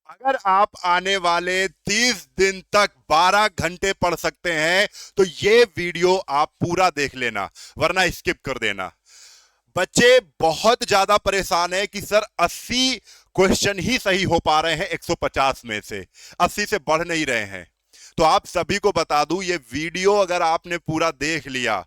अगर आप आने वाले 30 दिन तक 12 घंटे पढ़ सकते हैं तो ये वीडियो आप पूरा देख लेना, वरना स्किप कर देना। बच्चे बहुत ज्यादा परेशान है कि सर 80 क्वेश्चन ही सही हो पा रहे हैं 150 में से, 80 से बढ़ नहीं रहे हैं। तो आप सभी को बता दूं, ये वीडियो अगर आपने पूरा देख लिया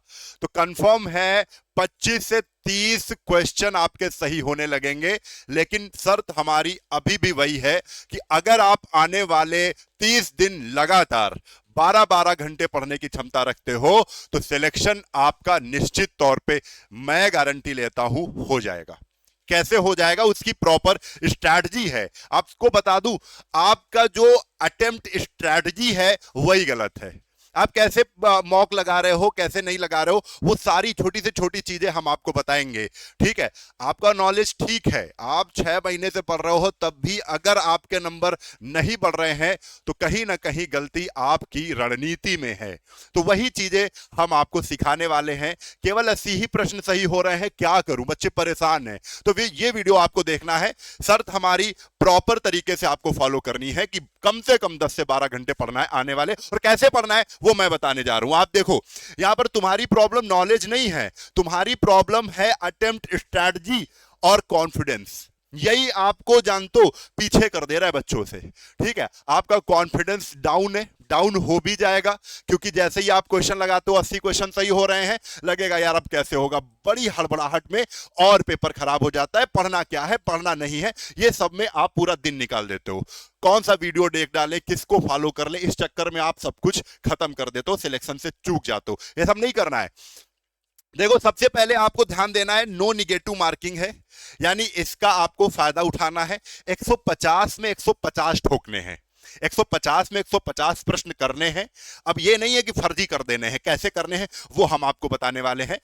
तो कंफर्म है 25 से 30 क्वेश्चन आपके सही होने लगेंगे। लेकिन शर्त हमारी अभी भी वही है कि अगर आप आने वाले 30 दिन लगातार 12-12 घंटे पढ़ने की क्षमता रखते हो तो सिलेक्शन आपका निश्चित तौर पे, मैं गारंटी लेता हूं, हो जाएगा। कैसे हो जाएगा उसकी प्रॉपर स्ट्रैटेजी है। आपको बता दूं, आपका जो अटेम्प्ट स्ट्रैटेजी है वही गलत है। आप कैसे मॉक लगा रहे हो, कैसे नहीं लगा रहे हो, वो सारी छोटी से छोटी चीजें हम आपको बताएंगे। ठीक है, आपका नॉलेज ठीक है, आप 6 महीने से पढ़ रहे हो, तब भी अगर आपके नंबर नहीं बढ़ रहे हैं तो कहीं ना कहीं गलती आपकी रणनीति में है। तो वही चीजें हम आपको सिखाने वाले हैं। केवल 80 ही प्रश्न सही हो रहे हैं, क्या करूं, बच्चे परेशान हैं। तो ये वीडियो आपको देखना है। शर्त हमारी प्रॉपर तरीके से आपको फॉलो करनी है कि कम से कम 10 से 12 घंटे पढ़ना है आने वाले, और कैसे पढ़ना है वो मैं बताने जा रहा हूं। आप देखो, यहां पर तुम्हारी प्रॉब्लम नॉलेज नहीं है, तुम्हारी प्रॉब्लम है अटेम्प्ट स्ट्रैटेजी और कॉन्फिडेंस। यही आपको जानतो पीछे कर दे रहा है बच्चों से। ठीक है, आपका कॉन्फिडेंस डाउन है, डाउन हो भी जाएगा, क्योंकि जैसे ही आप क्वेश्चन लगाते हो 80 क्वेश्चन सही हो रहे हैं, लगेगा यार अब कैसे होगा, बड़ी हड़बड़ाहट में और पेपर खराब हो जाता है। पढ़ना क्या है, पढ़ना नहीं है, ये सब में आप पूरा दिन निकाल देते हो। कौन सा वीडियो देख डाले, किसको फॉलो कर ले, इस चक्कर में आप सब कुछ खत्म कर देते हो, सिलेक्शन से चूक जाते हो। ये सब नहीं करना है। देखो, सबसे पहले आपको ध्यान देना है, नो निगेटिव मार्किंग है, यानी इसका आपको फायदा उठाना है। 150 में 150 ठोकने हैं, 150 में 150 प्रश्न करने हैं। अब ये नहीं है कि फर्जी कर देने हैं, कैसे करने हैं वो हम आपको बताने वाले हैं।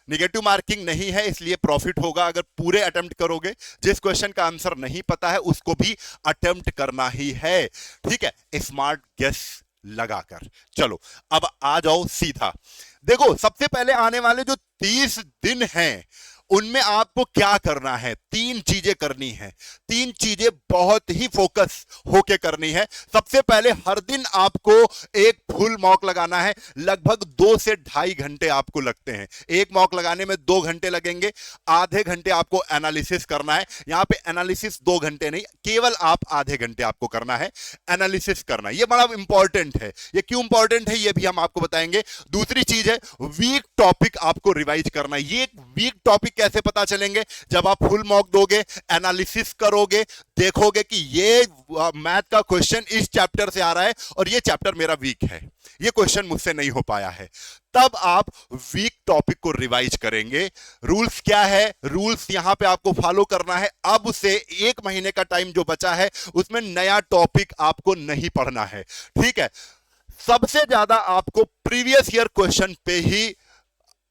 निगेटिव मार्किंग नहीं है, इसलिए प्रॉफिट होगा अगर पूरे अटेम्प्ट करोगे। जिस क्वेश्चन का आंसर नहीं पता है उसको भी अटेम्प्ट करना ही है। ठीक है, स्मार्ट गेस लगाकर। चलो अब आ जाओ सीधा। देखो, सबसे पहले आने वाले जो 30 दिन हैं उनमें आपको क्या करना है, 3 चीजें करनी है। 3 चीजें बहुत ही फोकस होके करनी है। सबसे पहले हर दिन आपको एक फुल मॉक लगाना है। लगभग 2 से 2.5 घंटे आपको लगते हैं। एक मॉक लगाने में 2 घंटे लगेंगे, आधे घंटे आपको एनालिसिस करना है। यहां पे एनालिसिस 2 घंटे नहीं, केवल आप आधे घंटे आपको करना है, एनालिसिस करना है। ये बड़ा इंपॉर्टेंट है। ये क्यों इंपॉर्टेंट है ये भी हम आपको बताएंगे। दूसरी चीज है, वीक टॉपिक आपको रिवाइज करना है। ये वीक टॉपिक कैसे पता चलेंगे, जब आप फुल मॉक दोगे, एनालिसिस करोगे, देखोगे कि ये मैथ का क्वेश्चन इस चैप्टर से आ रहा है और ये चैप्टर मेरा वीक है, ये क्वेश्चन मुझसे नहीं हो पाया है, तब आप वीक टॉपिक को रिवाइज करेंगे। रूल्स क्या है, रूल्स यहां पे आपको फॉलो करना है। अब से 1 महीने का टाइम जो बचा है उसमें नया टॉपिक आपको नहीं पढ़ना है। ठीक है, सबसे ज्यादा आपको प्रीवियस ईयर क्वेश्चन पे ही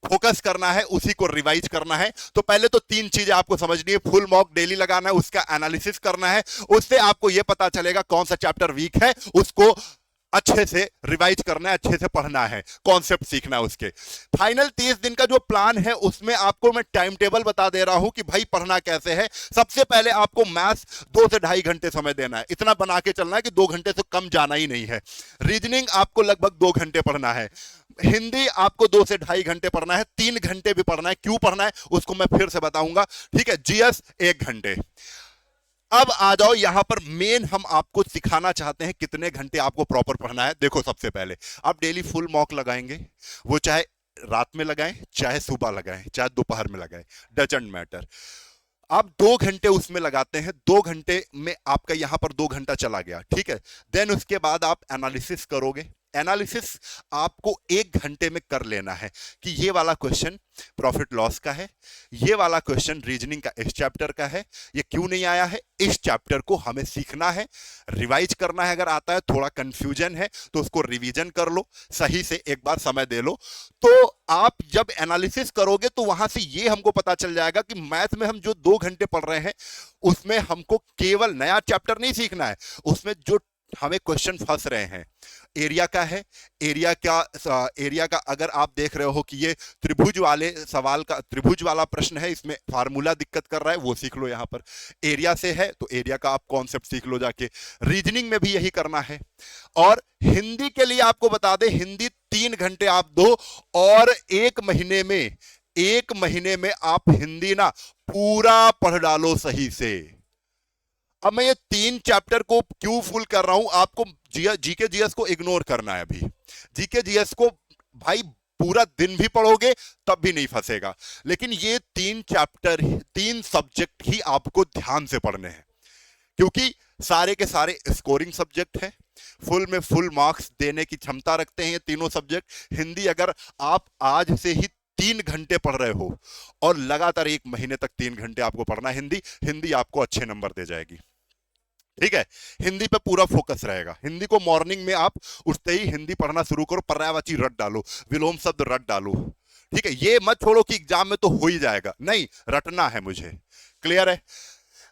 फोकस करना है, उसी को रिवाइज करना है। तो पहले तो 3 चीजें आपको समझनी है। फुल मॉक डेली लगाना है, उसका एनालिसिस करना है, उससे आपको यह पता चलेगा कौन सा चैप्टर वीक है, उसको अच्छे से रिवाइज करना है, अच्छे से पढ़ना है, कॉन्सेप्ट सीखना है उसके। फाइनल 30 दिन का जो प्लान है उसमें आपको मैं टाइम टेबल बता दे रहा हूं कि भाई पढ़ना कैसे है। सबसे पहले आपको मैथ्स 2 से 2.5 घंटे समय देना है, इतना बना के चलना है कि 2 घंटे से कम जाना ही नहीं है। रीजनिंग आपको लगभग 2 घंटे पढ़ना है। हिंदी आपको 2 से 2.5 घंटे पढ़ना है, 3 घंटे भी पढ़ना है। क्यों पढ़ना है उसको मैं फिर से बताऊंगा। ठीक है, जीएस 1 घंटे। अब आ जाओ, यहां पर मेन हम आपको सिखाना चाहते हैं कितने घंटे आपको प्रॉपर पढ़ना है। देखो, सबसे पहले आप डेली फुल मॉक लगाएंगे, वो चाहे रात में लगाएं, चाहे सुबह लगाएं, चाहे दोपहर में लगाएं, डजंट मैटर। आप 2 घंटे उसमें लगाते हैं, 2 घंटे में आपका यहां पर 2 घंटा चला गया। ठीक है, देन उसके बाद आप एनालिसिस करोगे। एनालिसिस आपको 1 घंटे में कर लेना है कि ये वाला क्वेश्चन प्रॉफिट लॉस का है, ये वाला क्वेश्चन रीजनिंग का इस चैप्टर का है, ये क्यों नहीं आया है, इस चैप्टर को हमें सीखना है, रिवाइज करना है। अगर आता है, थोड़ा कंफ्यूजन है तो उसको रिवीजन कर लो, सही से एक बार समय दे लो। तो आप जब एनालिसिस करोगे तो वहां से ये हमको पता चल जाएगा कि मैथ में हम जो 2 घंटे पढ़ रहे हैं उसमें हमको केवल नया चैप्टर नहीं सीखना है, उसमें जो हमें क्वेश्चन फंस रहे हैं, एरिया का है। एरिया का अगर आप देख रहे हो कि ये त्रिभुज वाले सवाल का त्रिभुज वाला प्रश्न है, इसमें फार्मूला दिक्कत कर रहा है, वो सीख लो। यहां पर एरिया से है तो एरिया का आप कॉन्सेप्ट सीख लो जाके। रीजनिंग में भी यही करना है। और हिंदी के लिए आपको बता दें, हिंदी 3 घंटे आप दो और 1 महीने में आप हिंदी ना पूरा पढ़ डालो सही से। अब मैं ये 3 चैप्टर को क्यों फुल कर रहा हूं, आपको जीके जीएस को इग्नोर करना है। अभी जीके जीएस को भाई पूरा दिन भी पढ़ोगे तब भी नहीं फंसेगा, लेकिन ये 3 चैप्टर 3 सब्जेक्ट ही आपको ध्यान से पढ़ने हैं, क्योंकि सारे के सारे स्कोरिंग सब्जेक्ट हैं, फुल में फुल मार्क्स देने की क्षमता रखते हैं ये तीनों सब्जेक्ट। हिंदी अगर आप आज से ही 3 घंटे पढ़ रहे हो और लगातार 1 महीने तक 3 घंटे आपको पढ़ना हिंदी, हिंदी आपको अच्छे नंबर दे जाएगी। ठीक है, हिंदी पे पूरा फोकस रहेगा। हिंदी को मॉर्निंग में आप उठते ही हिंदी पढ़ना शुरू करो, पर्यायवाची रट डालो, विलोम शब्द रट डालो। ठीक है, ये मत छोड़ो कि एग्जाम में तो हो ही जाएगा, नहीं, रटना है मुझे। क्लियर है?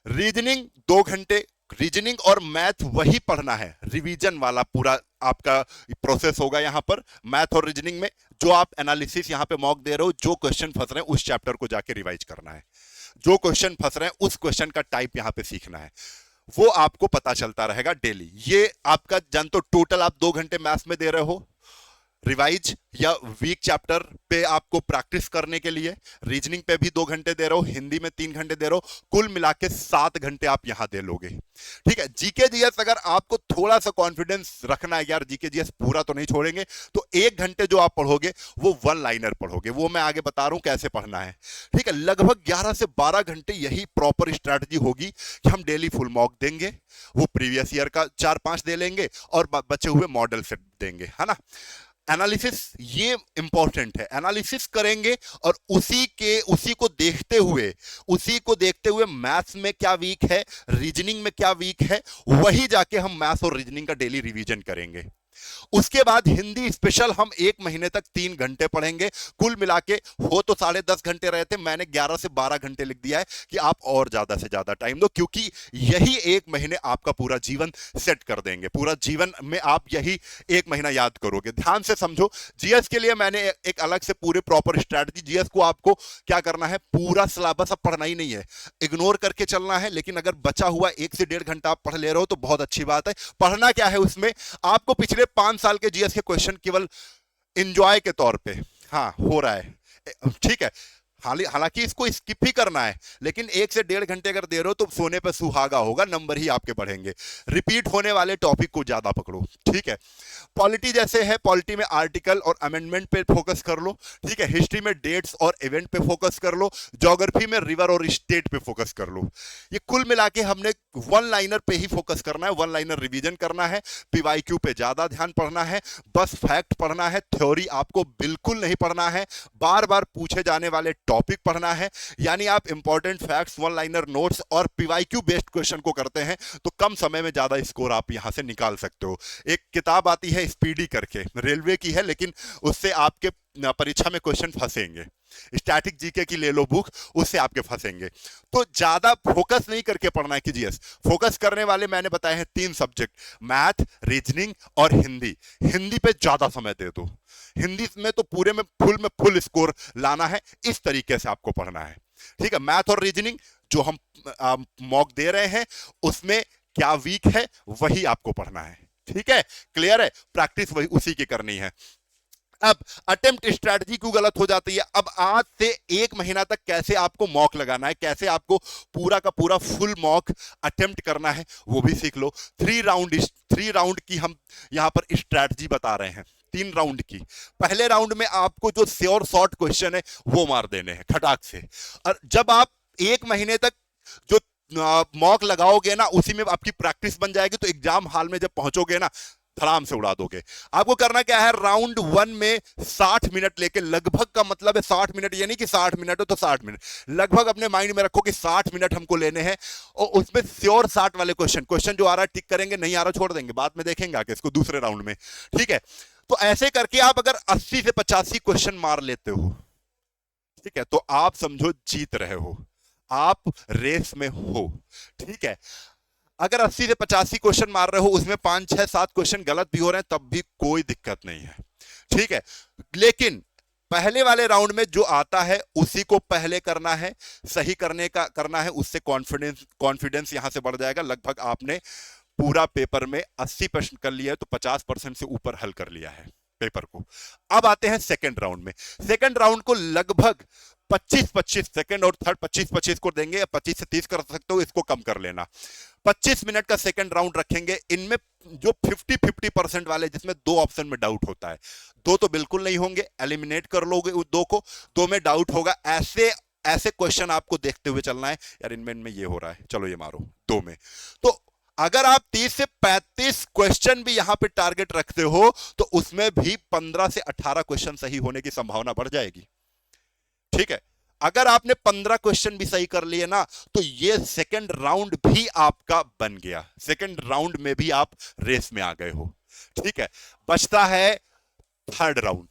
रीजनिंग 2 घंटे, रीजनिंग और मैथ वही पढ़ना है, रिवीजन वाला पूरा आपका प्रोसेस होगा यहां पर। मैथ और रीजनिंग में जो आप एनालिसिस यहां पे मॉक दे रहे हो, जो क्वेश्चन फंस रहे हैं उस चैप्टर को जाके रिवाइज करना है, जो क्वेश्चन फंस रहे हैं उस क्वेश्चन का टाइप यहां पे सीखना है, वो आपको पता चलता रहेगा डेली। ये आपका जान तो टोटल आप 2 घंटे मैथ्स में दे रहे हो रिवाइज या वीक चैप्टर पे आपको प्रैक्टिस करने के लिए, रीजनिंग पे भी 2 घंटे दे रहे हो, हिंदी में 3 घंटे दे रहे हो, कुल मिला के 7 घंटे आप यहां दे लोगे। ठीक है, जीके जीएस अगर आपको थोड़ा सा कॉन्फिडेंस रखना है यार जीके जीएस पूरा तो नहीं छोड़ेंगे, तो 1 घंटे जो आप पढ़ोगे वो 1 लाइनर पढ़ोगे, वो मैं आगे बता रहा हूं कैसे पढ़ना है। ठीक है, लगभग 11 से 12 घंटे यही प्रॉपर स्ट्रैटेजी होगी कि हम डेली फुल मॉक देंगे, वो प्रीवियस ईयर का 4-5 दे लेंगे और बचे हुए मॉडल सेट देंगे, है ना। एनालिसिस ये इंपॉर्टेंट है, एनालिसिस करेंगे और उसी को देखते हुए मैथ्स में क्या वीक है, रीजनिंग में क्या वीक है, वही जाके हम मैथ्स और रीजनिंग का डेली रिवीजन करेंगे। उसके बाद हिंदी स्पेशल हम 1 महीने तक 3 घंटे पढ़ेंगे, कुल मिला के हो तो 10.5 घंटे रहे थे, मैंने 11 से 12 घंटे लिख दिया है कि आप और ज्यादा से ज्यादा टाइम दो, क्योंकि यही 1 महीने आपका पूरा जीवन सेट कर देंगे। पूरा जीवन में आप यही 1 महीना याद करोगे। ध्यान से समझो, जीएस के लिए मैंने एक अलग से पूरे प्रॉपर स्ट्रैटेजी, जीएस को आपको क्या करना है, पूरा सिलेबस अब पढ़ना ही नहीं है, इग्नोर करके चलना है। लेकिन अगर बचा हुआ 1 से 1.5 घंटा आप पढ़ ले रहे हो तो बहुत अच्छी बात है। पढ़ना क्या है उसमें, आपको पिछले 5 साल के जीएस के क्वेश्चन केवल एंजॉय के तौर पे, हाँ हो रहा है, ठीक है, हालांकि इसको स्किप ही करना है, लेकिन 1 से 1.5 घंटे अगर दे रहे हो तो सोने पे सुहागा होगा, नंबर ही आपके बढ़ेंगे। रिपीट होने वाले टॉपिक को ज्यादा पकड़ो। ठीक है, पॉलिटी जैसे है, पॉलिटी में आर्टिकल और अमेंडमेंट पे फोकस कर लो। ठीक है, हिस्ट्री में डेट्स और इवेंट पे फोकस कर लो, ज्योग्राफी में रिवर और स्टेट पे फोकस कर लो। ये कुल मिला के हमने 1 लाइनर पे ही फोकस करना है, 1 लाइनर रिवीजन करना है, पीवाईक्यू पे ज्यादा ध्यान पढ़ना है, बस फैक्ट पढ़ना है, थ्योरी आपको बिल्कुल नहीं पढ़ना है, बार बार पूछे जाने वाले टॉपिक पढ़ना है। यानी आप इंपॉर्टेंट फैक्ट्स, 1 लाइनर नोट्स और पीवाईक्यू बेस्ड क्वेश्चन को करते हैं तो कम समय में ज्यादा स्कोर आप यहां से निकाल सकते हो। एक किताब आती है स्पीडी करके, रेलवे की है, लेकिन उससे आपके परीक्षा में क्वेश्चन फंसेंगे। स्टैटिक जीके की ले लो बुक, उससे आपके फंसेंगे। तो ज्यादा फोकस नहीं करके पढ़ना है कि जीएस, फोकस करने वाले मैंने बताए हैं 3 सब्जेक्ट, मैथ, रीजनिंग और हिंदी। हिंदी पे ज्यादा समय दे दो, हिंदी में तो पूरे में फुल स्कोर लाना है, इस तरीके से आपको पढ़ना है। ठीक है, मैथ और रीजनिंग जो हम मॉक दे रहे हैं उसमें क्या वीक है वही आपको पढ़ना है। ठीक है, क्लियर है, प्रैक्टिस वही उसी की करनी है। अब अटेम्प्ट स्ट्रैटेजी क्यों गलत हो जाती है, अब आज से 1 महीना तक कैसे आपको मॉक लगाना है, कैसे आपको पूरा का पूरा फुल मॉक अटेम्प्ट करना है, वो भी सीख लो। 3 राउंड की हम यहां पर स्ट्रैटेजी बता रहे हैं, 3 राउंड की। पहले राउंड में आपको जो श्योर शॉर्ट क्वेश्चन है वो मार देने हैं खटाक से, और जब आप 1 महीने तक जो मॉक लगाओगे ना उसी में आपकी प्रैक्टिस बन जाएगी, तो एग्जाम हॉल में जब पहुंचोगे ना धड़ाम से उड़ा दोगे। आपको करना क्या है, राउंड 1 में 60 मिनट लेके, लगभग का मतलब है 60 मिनट, यानी कि 60 मिनट हो तो 60 मिनट लगभग अपने माइंड में रखो कि 60 मिनट हमको लेने हैं, और उसमें श्योर 60 वाले क्वेश्चन जो आ रहा है टिक करेंगे, नहीं आ रहा छोड़ देंगे, बाद में देखेंगे आके इसको दूसरे राउंड में। ठीक है, तो ऐसे करके आप अगर 80 से 85 क्वेश्चन मार लेते हो, ठीक है, तो आप समझो जीत रहे हो, आप रेस में हो। ठीक है, अगर 80 से 85 क्वेश्चन मार रहे हो, उसमें 5 6 7 क्वेश्चन गलत भी हो रहे हैं, तब भी कोई दिक्कत नहीं है, ठीक है। लेकिन पहले वाले राउंड में जो आता है उसी को पहले करना है, सही करना है, उससे कॉन्फिडेंस यहां से बढ़ जाएगा। लगभग आपने पूरा पेपर में 80% कर लिया है, तो 50% से ऊपर हल कर लिया है पेपर को। अब आते हैं सेकंड राउंड में। सेकंड राउंड को लगभग 25-25 सेकंड और थर्ड 25-25 को देंगे, या 25 से 30 कर सकते हो, इसको कम कर लेना। 25 मिनट का सेकंड राउंड रखेंगे। इनमें जो 50-50% वाले, जिसमें 2 ऑप्शन में डाउट होता है, 2 तो बिल्कुल नहीं होंगे, एलिमिनेट कर लोगे 2 को, 2 में डाउट होगा, ऐसे ऐसे क्वेश्चन आपको देखते हुए चलना है। यार इनमें ये हो रहा है, चलो ये मारो 2 में। तो अगर आप 30 से 35 क्वेश्चन भी यहां पे टारगेट रखते हो, तो उसमें भी 15 से 18 क्वेश्चन सही होने की संभावना बढ़ जाएगी, ठीक है। अगर आपने 15 क्वेश्चन भी सही कर लिए ना, तो ये सेकंड राउंड भी आपका बन गया, सेकंड राउंड में भी आप रेस में आ गए हो, ठीक है। बचता है थर्ड राउंड,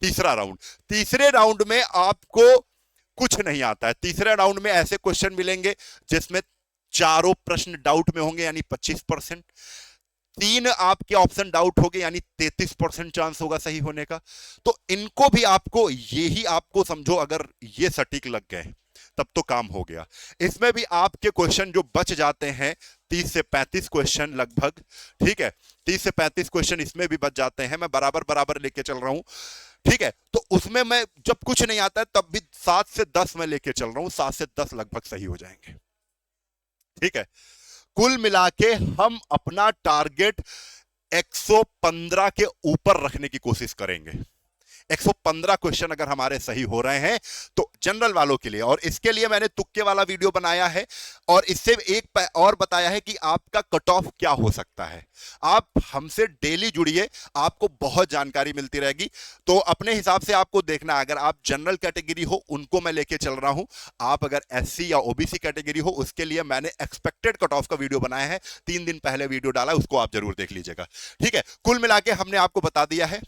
तीसरा राउंड। तीसरे राउंड में आपको कुछ नहीं आता है। तीसरे राउंड में ऐसे क्वेश्चन मिलेंगे जिसमें चारों प्रश्न डाउट में होंगे, यानी 25%। 3 आपके ऑप्शन डाउट हो गए, यानी 33% चांस होगा सही होने का। तो इनको भी आपको, यही आपको समझो, अगर ये सटीक लग गए तब तो काम हो गया। इसमें भी आपके क्वेश्चन जो बच जाते हैं 30 से 35 क्वेश्चन लगभग, ठीक है, 30 से 35 क्वेश्चन इसमें भी बच जाते हैं। मैं बराबर बराबर लेके चल रहा हूं, ठीक है। तो उसमें मैं जब कुछ नहीं आता है तब भी 7 से 10 मैं लेके चल रहा हूं, 7 से 10 लगभग सही हो जाएंगे, ठीक है। कुल मिला के हम अपना टारगेट 115 के ऊपर रखने की कोशिश करेंगे। 115 क्वेश्चन अगर हमारे सही हो रहे हैं तो जनरल वालों के लिए, और इसके लिए मैंने तुक्के वाला वीडियो बनाया है, और इससे एक और बताया है कि आपका कट ऑफ क्या हो सकता है। आप हमसे डेली जुड़िए, आपको बहुत जानकारी मिलती रहेगी। तो अपने हिसाब से आपको देखना, अगर आप जनरल कैटेगरी हो उनको मैं लेके चल रहा हूं, आप अगर एससी या ओबीसी कैटेगरी हो उसके लिए मैंने एक्सपेक्टेड कट ऑफ का वीडियो बनाया है, 3 दिन पहले वीडियो डाला, उसको आप जरूर देख लीजिएगा, ठीक है। कुल मिला के हमने आपको बता दिया है,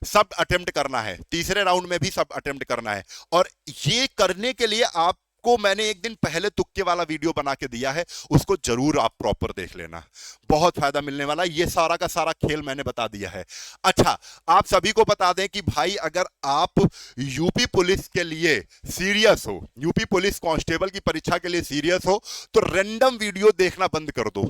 सब अटेम्प्ट करना है, तीसरे राउंड में भी सब अटेम्प्ट करना है। और ये करने के लिए आपको मैंने एक दिन पहले तुक्के वाला वीडियो बना के दिया है, उसको जरूर आप प्रॉपर देख लेना, बहुत फायदा मिलने वाला है। ये सारा का सारा खेल मैंने बता दिया है। अच्छा, आप सभी को बता दें कि भाई अगर आप यूपी पुलिस के लिए सीरियस हो, यूपी पुलिस कांस्टेबल की परीक्षा के लिए सीरियस हो, तो रैंडम वीडियो देखना बंद कर दो।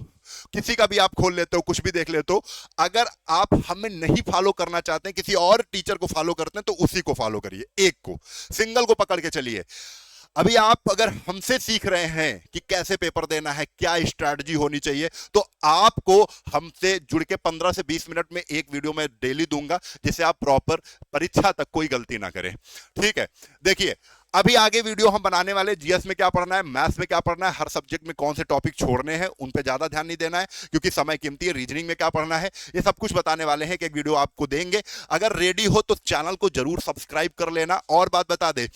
किसी का भी आप खोल लेते हो, कुछ भी देख लेते हो। अगर आप हमें नहीं फॉलो करना चाहते हैं, किसी और टीचर को फॉलो करते हैं, तो उसी को फॉलो करिए, एक को, सिंगल को पकड़ के चलिए। अभी आप अगर हमसे सीख रहे हैं कि कैसे पेपर देना है, क्या स्ट्रैटेजी होनी चाहिए, तो आपको हमसे जुड़ के 15 से 20 मिनट में एक वीडियो में डेली दूंगा, जिससे आप प्रॉपर परीक्षा तक कोई गलती ना करें, ठीक है। देखिए, अभी आगे वीडियो हम बनाने वाले, जीएस में क्या पढ़ना है, मैथ्स में क्या पढ़ना है, हर सब्जेक्ट में कौन से टॉपिक छोड़ने हैं, उन पे ज्यादा ध्यान नहीं देना है क्योंकि समय कीमती है। रीजनिंग में क्या पढ़ना है, ये सब कुछ बताने वाले हैं कि एक वीडियो आपको देंगे। अगर रेडी हो तो चैनल को जरूर सब्सक्राइब कर लेना। और बात बता दे,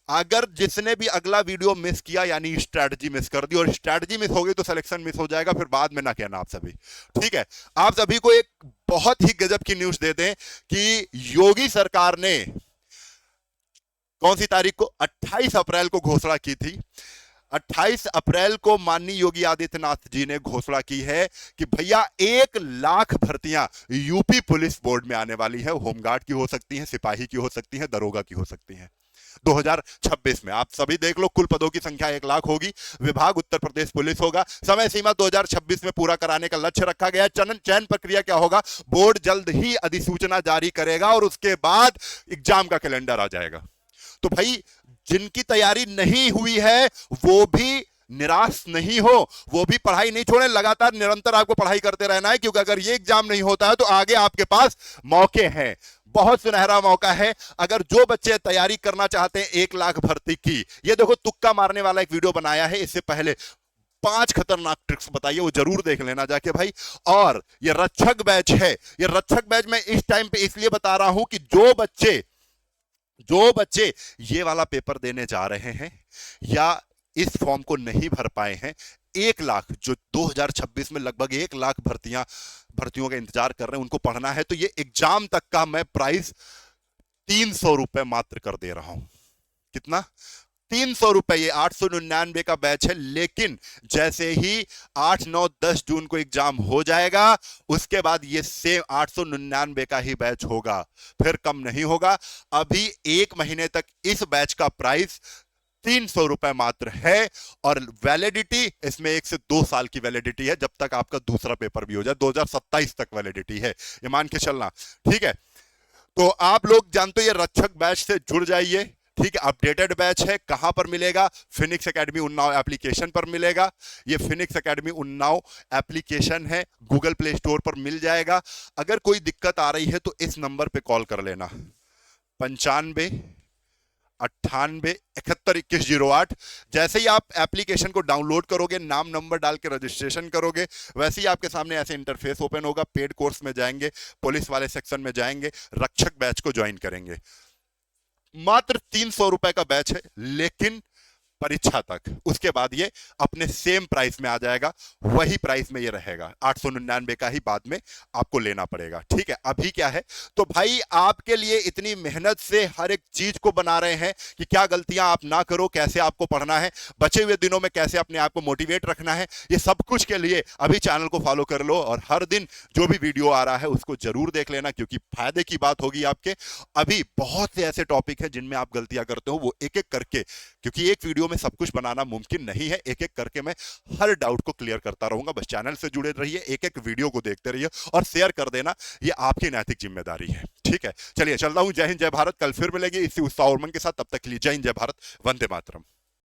अगर जिसने भी अगला वीडियो मिस किया, यानी स्ट्रैटेजी मिस कर दी, और स्ट्रैटेजी मिस हो गई तो सिलेक्शन मिस हो जाएगा, फिर बाद में ना कहना आप सभी, ठीक है। आप सभी को एक बहुत ही गजब की न्यूज दे दें कि योगी सरकार ने कौन सी तारीख को, 28 अप्रैल को घोषणा की थी। 28 अप्रैल को माननीय योगी आदित्यनाथ जी ने घोषणा की है कि भैया 1 लाख भर्तियां यूपी पुलिस बोर्ड में आने वाली है। होमगार्ड की हो सकती हैं, सिपाही की हो सकती हैं, दरोगा की हो सकती हैं। 2026 में आप सभी देख लो, कुल पदों की संख्या 1 लाख होगी। विभाग उत्तर प्रदेश पुलिस होगा। समय सीमा 2026 में पूरा कराने का लक्ष्य रखा गया है। चयन प्रक्रिया क्या होगा, बोर्ड जल्द ही अधिसूचना जारी करेगा और उसके बाद एग्जाम का कैलेंडर आ जाएगा। तो भाई जिनकी तैयारी नहीं हुई है वो भी निराश नहीं हो, वो भी पढ़ाई नहीं छोड़े, लगातार निरंतर आपको पढ़ाई करते रहना है, क्योंकि अगर ये एग्जाम नहीं होता है तो आगे आपके पास मौके हैं, बहुत सुनहरा मौका है। अगर जो बच्चे तैयारी करना चाहते हैं 1 लाख भर्ती की, ये देखो तुक्का मारने वाला एक वीडियो बनाया है, इससे पहले 5 खतरनाक ट्रिक्स बताइए, वो जरूर देख लेना जाके भाई। और ये रक्षक बैच है, ये रक्षक बैच मैं इस टाइम पे इसलिए बता रहा हूं कि जो बच्चे ये वाला पेपर देने जा रहे हैं या इस फॉर्म को नहीं भर पाए हैं, 1 लाख, जो 2026 में लगभग 1 लाख भर्तियों का इंतजार कर रहे हैं, उनको पढ़ना है, तो ये एग्जाम तक का मैं प्राइस 300 रुपए मात्र कर दे रहा हूं। कितना? ₹300 ये 899 का बैच है। लेकिन जैसे ही 8, 9, 10 जून को एग्जाम हो जाएगा उसके बाद ये सेम 899 का ही बैच होगा, फिर कम नहीं होगा। अभी 1 महीने तक इस बैच का प्राइस ₹300 मात्र है और वैलिडिटी इसमें 1 से 2 साल की वैलिडिटी है, जब तक आपका दूसरा पेपर भी हो जाए। 2027 तक वैलिडिटी है, ये मान के चलना। ठीक है, तो आप लोग जानते हो ये रक्षक बैच से जुड़ जाइए। ठीक है, अपडेटेड बैच है। कहां पर मिलेगा? फिनिक्स एकेडमी उन्नाव एप्लीकेशन पर मिलेगा। ये फिनिक्स एकेडमी उन्नाव एप्लीकेशन है, गूगल प्ले स्टोर पर मिल जाएगा। अगर कोई दिक्कत आ रही है तो इस नंबर पे कॉल कर लेना, 95 98 71 2108। जैसे ही आप एप्लीकेशन को डाउनलोड करोगे, नाम नंबर डाल के रजिस्ट्रेशन करोगे, वैसे ही आपके सामने ऐसे इंटरफेस ओपन होगा। पेड कोर्स में जाएंगे, पुलिस वाले सेक्शन में जाएंगे, रक्षक बैच को ज्वाइन करेंगे। मात्र ₹300 का बैच है, लेकिन परीक्षा तक। उसके बाद ये अपने सेम प्राइस में आ जाएगा, वही प्राइस में ये रहेगा। 899 का ही बाद में आपको लेना पड़ेगा। ठीक है, अभी क्या है तो भाई आपके लिए इतनी मेहनत से हर एक चीज को बना रहे हैं कि क्या गलतियां आप ना करो, कैसे आपको पढ़ना है, बचे हुए दिनों में कैसे अपने आप को मोटिवेट रखना है, ये सब कुछ के लिए अभी चैनल को फॉलो कर लो और हर दिन जो भी वीडियो आ रहा है उसको जरूर देख लेना, क्योंकि फायदे की बात होगी आपके। अभी बहुत से ऐसे टॉपिक है जिनमें आप गलतियां करते हो, वो एक एक करके, क्योंकि एक वीडियो में सब कुछ बनाना मुमकिन नहीं है, एक एक करके मैं हर डाउट को क्लियर करता रहूंगा। बस चैनल से जुड़े रहिए, एक एक वीडियो को देखते रहिए और शेयर कर देना, ये आपकी नैतिक जिम्मेदारी है। ठीक है, चलिए चलता हूं। जय हिंद, जय भारत। कल फिर मिलेंगे इसी उत्साह और उमंग के साथ। तब तक के लिए जय हिंद, जय भारत, वंदे मातरम।